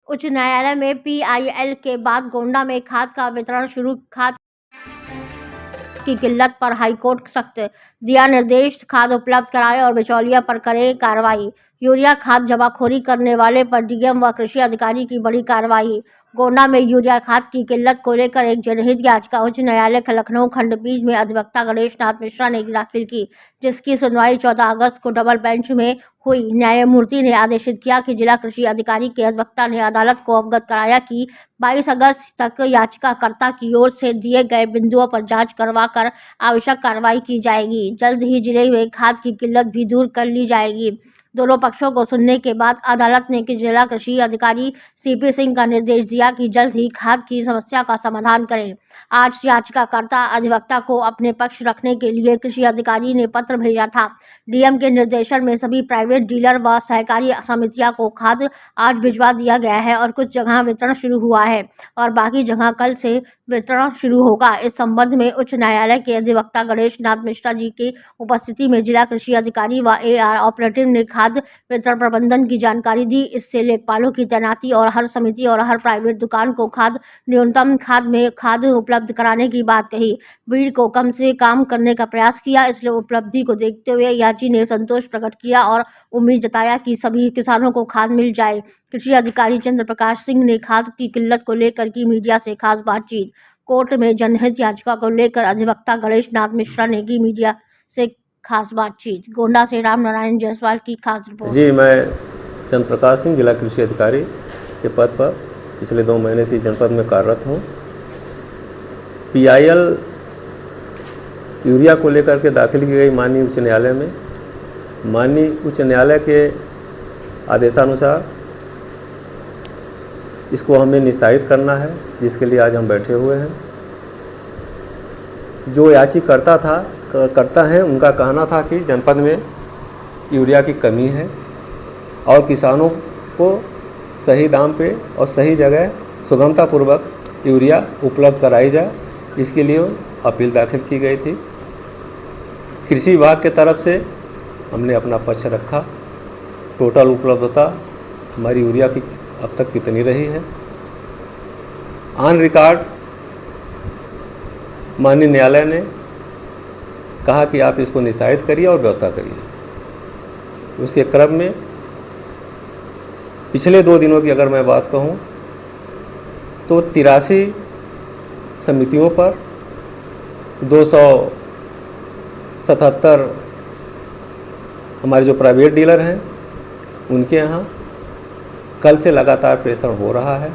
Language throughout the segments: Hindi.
उच्च न्यायालय में पीआईएल के बाद गोंडा में खाद का वितरण शुरू। खाद की किल्लत पर हाईकोर्ट सख्त, दिया निर्देश, खाद उपलब्ध कराए और बिचौलिया पर करे कार्रवाई। यूरिया खाद जमाखोरी करने वाले पर डीएम व कृषि अधिकारी की बड़ी कार्रवाई। गोंडा में यूरिया खाद की किल्लत को लेकर एक जनहित याचिका उच्च न्यायालय लखनऊ खंडपीठ में अधिवक्ता गणेश नाथ मिश्रा ने दाखिल की, जिसकी सुनवाई 14 अगस्त को डबल बेंच में हुई। न्यायमूर्ति ने आदेशित किया कि जिला कृषि अधिकारी के अधिवक्ता ने अदालत को अवगत कराया कि 22 अगस्त तक याचिकाकर्ता की ओर से दिए गए बिंदुओं पर जांच करवाकर आवश्यक कार्रवाई की जाएगी। जल्द ही जिले में खाद की किल्लत भी दूर कर ली जाएगी। दोनों पक्षों को सुनने के बाद अदालत ने जिला कृषि अधिकारी सीपी सिंह का निर्देश दिया कि जल्द ही खाद की समस्या का समाधान करें। आज याचिकाकर्ता अधिवक्ता को अपने पक्ष रखने के लिए कृषि अधिकारी ने पत्र भेजा था। डीएम के निर्देशन में सभी प्राइवेट डीलर व सहकारी समितियों को खाद आज भिजवा दिया गया है और कुछ जगह वितरण शुरू हुआ है और बाकी जगह कल से वितरण शुरू होगा। इस संबंध में उच्च न्यायालय के अधिवक्ता गणेश नाथ मिश्रा जी की उपस्थिति में जिला कृषि अधिकारी व एआर ऑपरेटिव ने खाद वितरण प्रबंधन की जानकारी दी। इससे लेखपालों की तैनाती और हर समिति और हर प्राइवेट दुकान को न्यूनतम खाद उपलब्ध कराने की बात कही। भीड़ को कम से काम करने का प्रयास किया। इसलिए उपलब्धि को देखते हुए याची ने संतोष प्रकट किया और उम्मीद जताया कि सभी किसानों को खाद मिल जाए। कृषि अधिकारी चंद्र प्रकाश सिंह ने खाद की किल्लत को लेकर की मीडिया से खास बातचीत। कोर्ट में जनहित याचिका को लेकर अधिवक्ता गणेश नाथ मिश्रा ने की मीडिया से खास बातचीत। गोंडा से राम नारायण जायसवाल की खास रिपोर्ट। जी, मैं चंद्र प्रकाश सिंह जिला कृषि अधिकारी के पद पर पिछले 2 महीने से जनपद में कार्यरत हूँ। पीआईएल यूरिया को लेकर के दाखिल की गई माननीय उच्च न्यायालय में, माननीय उच्च न्यायालय के आदेशानुसार इसको हमें निस्तारित करना है, जिसके लिए आज हम बैठे हुए हैं। जो याचिकाकर्ता हैं उनका कहना था कि जनपद में यूरिया की कमी है और किसानों को सही दाम पे और सही जगह सुगमतापूर्वक यूरिया उपलब्ध कराई जाए, इसके लिए अपील दाखिल की गई थी। कृषि विभाग के तरफ से हमने अपना पक्ष रखा। टोटल उपलब्धता हमारी यूरिया की अब तक कितनी रही है, ऑन रिकॉर्ड माननीय न्यायालय ने कहा कि आप इसको निस्तारित करिए और व्यवस्था करिए। उसके क्रम में पिछले 2 दिनों की अगर मैं बात कहूँ तो 83 समितियों पर 277 हमारे जो प्राइवेट डीलर हैं उनके यहाँ कल से लगातार प्रेषण हो रहा है।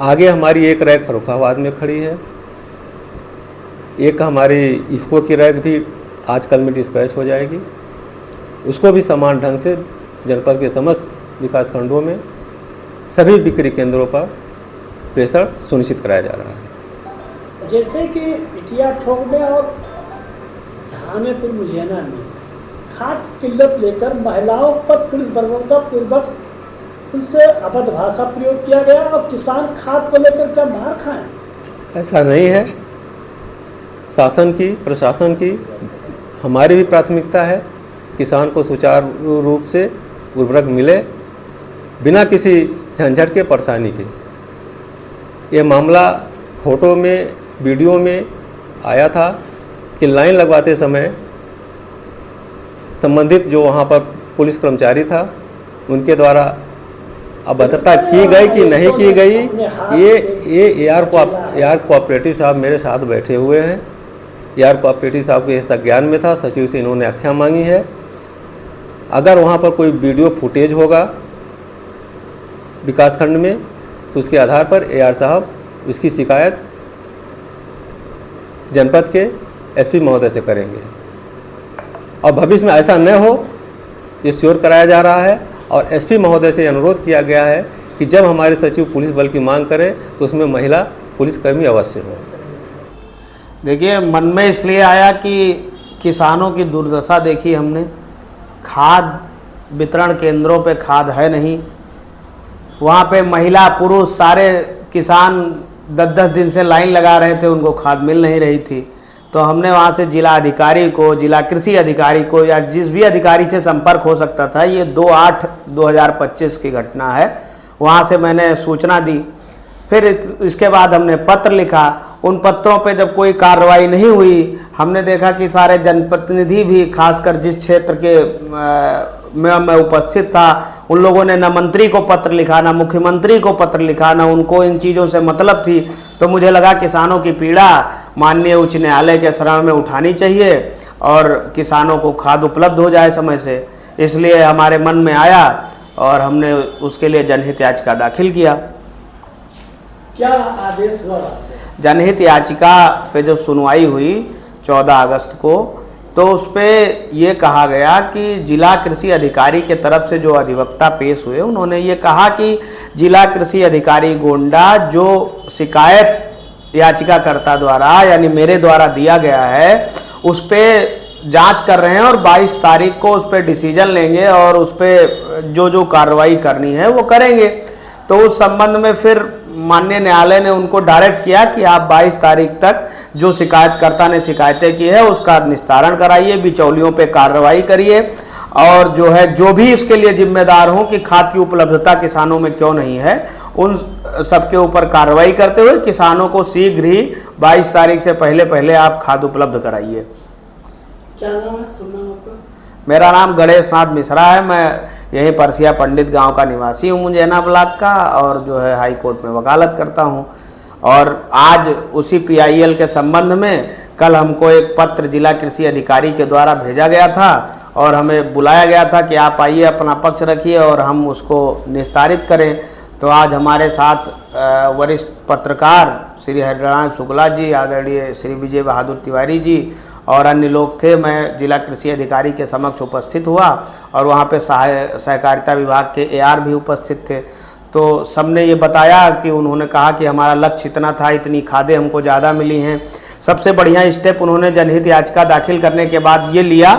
आगे हमारी एक रैक फर्रुखाबाद में खड़ी है, एक हमारी इफ्को की रैक भी आज कल में डिस्पैच हो जाएगी। उसको भी समान ढंग से जनपद के समस्त विकास खंडों में सभी बिक्री केंद्रों पर प्रेषण सुनिश्चित कराया जा रहा है। जैसे कि इटिया ठोक में और धानेपुर मुजैना में खाद किल्लत लेकर महिलाओं पर पुलिस बर्बरतापूर्वक उनसे अभद्र भाषा प्रयोग किया गया और किसान खाद को लेकर क्या मार खाएं? ऐसा नहीं है। शासन की, प्रशासन की, हमारी भी प्राथमिकता है किसान को सुचारू रूप से उर्वरक मिले बिना किसी झंझट के, परेशानी के। ये मामला फोटो में, वीडियो में आया था कि लाइन लगवाते समय संबंधित जो वहाँ पर पुलिस कर्मचारी था उनके द्वारा अभद्रता की गई कि नहीं की गई, ये एआर कोऑपरेटिव साहब मेरे साथ बैठे हुए हैं। एआर कोऑपरेटिव साहब के ऐसा ज्ञान में था, सचिव से इन्होंने आख्या मांगी है। अगर वहाँ पर कोई वीडियो फुटेज होगा विकासखंड में तो उसके आधार पर एआर साहब उसकी शिकायत जनपद के एसपी महोदय से करेंगे और भविष्य में ऐसा न हो ये श्योर कराया जा रहा है। और एसपी महोदय से अनुरोध किया गया है कि जब हमारे सचिव पुलिस बल की मांग करें तो उसमें महिला पुलिसकर्मी अवश्य हो। देखिए, मन में इसलिए आया कि किसानों की दुर्दशा देखी हमने। खाद वितरण केंद्रों पे खाद है नहीं, वहाँ पे महिला पुरुष सारे किसान 10-10 दिन से लाइन लगा रहे थे, उनको खाद मिल नहीं रही थी। तो हमने वहाँ से जिला अधिकारी को, जिला कृषि अधिकारी को या जिस भी अधिकारी से संपर्क हो सकता था, ये 2/8/2025 की घटना है, वहाँ से मैंने सूचना दी। फिर इसके बाद हमने पत्र लिखा। उन पत्रों पे जब कोई कार्रवाई नहीं हुई, हमने देखा कि सारे जनप्रतिनिधि भी, खासकर जिस क्षेत्र के में मैं उपस्थित था, उन लोगों ने न मंत्री को पत्र लिखा, न मुख्यमंत्री को पत्र लिखा, न उनको इन चीज़ों से मतलब थी। तो मुझे लगा किसानों की पीड़ा माननीय उच्च न्यायालय के शरण में उठानी चाहिए और किसानों को खाद उपलब्ध हो जाए समय से। इसलिए हमारे मन में आया और हमने उसके लिए जनहित याचिका दाखिल किया। क्या आदेश हुआ आपसे? जनहित याचिका पे जो सुनवाई हुई 14 अगस्त को, तो उस पर ये कहा गया कि जिला कृषि अधिकारी के तरफ से जो अधिवक्ता पेश हुए, उन्होंने ये कहा कि जिला कृषि अधिकारी गोंडा जो शिकायत याचिकाकर्ता द्वारा यानी मेरे द्वारा दिया गया है, उस पर जांच कर रहे हैं और 22 तारीख को उस पर डिसीजन लेंगे और उस पर जो जो कार्रवाई करनी है वो करेंगे। तो उस संबंध में फिर माननीय न्यायालय ने उनको डायरेक्ट किया कि आप 22 तारीख तक जो शिकायतकर्ता ने शिकायतें की है उसका निस्तारण कराइए, बिचौलियों पे कार्रवाई करिए और जो है जो भी इसके लिए जिम्मेदार हों कि खाद की उपलब्धता किसानों में क्यों नहीं है, उन सबके ऊपर कार्रवाई करते हुए किसानों को शीघ्र ही 22 तारीख से पहले आप खाद उपलब्ध कराइए। क्या नाम है? सुनना आपका? मेरा नाम गणेश नाथ मिश्रा है। मैं यहीं परसिया पंडित गांव का निवासी हूं, मुंजेना ब्लॉक का, और जो है हाई कोर्ट में वकालत करता हूं। और आज उसी PIL के संबंध में कल हमको एक पत्र जिला कृषि अधिकारी के द्वारा भेजा गया था और हमें बुलाया गया था कि आप आइए, अपना पक्ष रखिए और हम उसको निस्तारित करें। तो आज हमारे साथ वरिष्ठ पत्रकार श्री हरिनारायण शुक्ला जी, आदरणीय श्री विजय बहादुर तिवारी जी और अन्य लोग थे। मैं जिला कृषि अधिकारी के समक्ष उपस्थित हुआ और वहाँ पे सहकारिता विभाग के AR भी उपस्थित थे। तो सबने ये बताया कि उन्होंने कहा कि हमारा लक्ष्य इतना था, इतनी खादें हमको ज़्यादा मिली हैं। सबसे बढ़िया स्टेप उन्होंने जनहित याचिका दाखिल करने के बाद ये लिया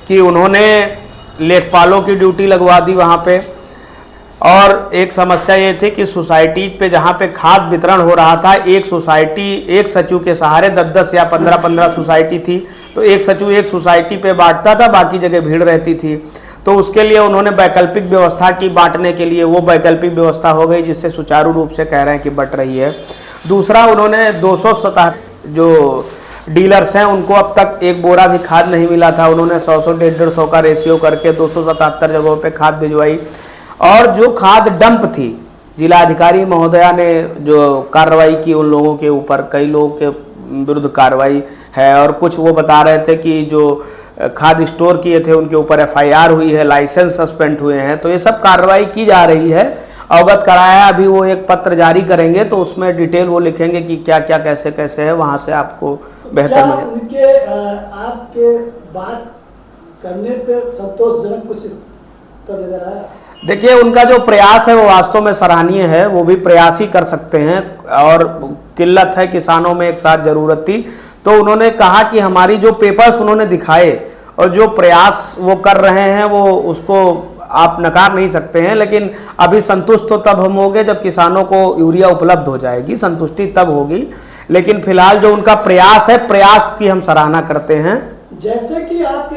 कि उन्होंने लेखपालों की ड्यूटी लगवा दी वहाँ पे। और एक समस्या ये थी कि सोसाइटी पे जहाँ पे खाद वितरण हो रहा था, एक सोसाइटी एक सचिव के सहारे 10-10 या 15-15 सोसाइटी थी, तो एक सचिव एक सोसाइटी पे बांटता था, बाकी जगह भीड़ रहती थी। तो उसके लिए उन्होंने वैकल्पिक व्यवस्था की बांटने के लिए, वो वैकल्पिक व्यवस्था हो गई जिससे सुचारू रूप से कह रहे हैं कि बट रही है। दूसरा, उन्होंने 277 जो डीलर्स हैं उनको अब तक एक बोरा भी खाद नहीं मिला था। उन्होंने 100 150 का रेशियो करके 277 जगहों पे खाद भिजवाई। और जो खाद डंप थी, जिलाधिकारी महोदया ने जो कार्रवाई की उन लोगों के ऊपर, कई लोगों के विरुद्ध कार्रवाई है और कुछ वो बता रहे थे कि जो खाद स्टोर किए थे उनके ऊपर FIR हुई है, लाइसेंस सस्पेंड हुए हैं। तो ये सब कार्रवाई की जा रही है, अवगत कराया। अभी वो एक पत्र जारी करेंगे तो उसमें डिटेल वो लिखेंगे कि क्या क्या कैसे कैसे है, वहाँ से आपको बेहतर मिलेगा। उनके आपके बात करने पे संतोषजनक कुछ तो नजर आया? देखिए, उनका जो प्रयास है वो वास्तव में सराहनीय है। वो भी प्रयास ही कर सकते हैं और किल्लत है, किसानों में एक साथ ज़रूरत थी। तो उन्होंने कहा कि हमारी जो पेपर्स उन्होंने दिखाए और जो प्रयास वो कर रहे हैं वो उसको आप नकार नहीं सकते हैं। लेकिन अभी संतुष्ट तो तब हम होंगे जब किसानों को यूरिया उपलब्ध हो जाएगी, संतुष्टि तब होगी। लेकिन फिलहाल जो उनका प्रयास है, प्रयास की हम सराहना करते हैं। जैसे कि आपके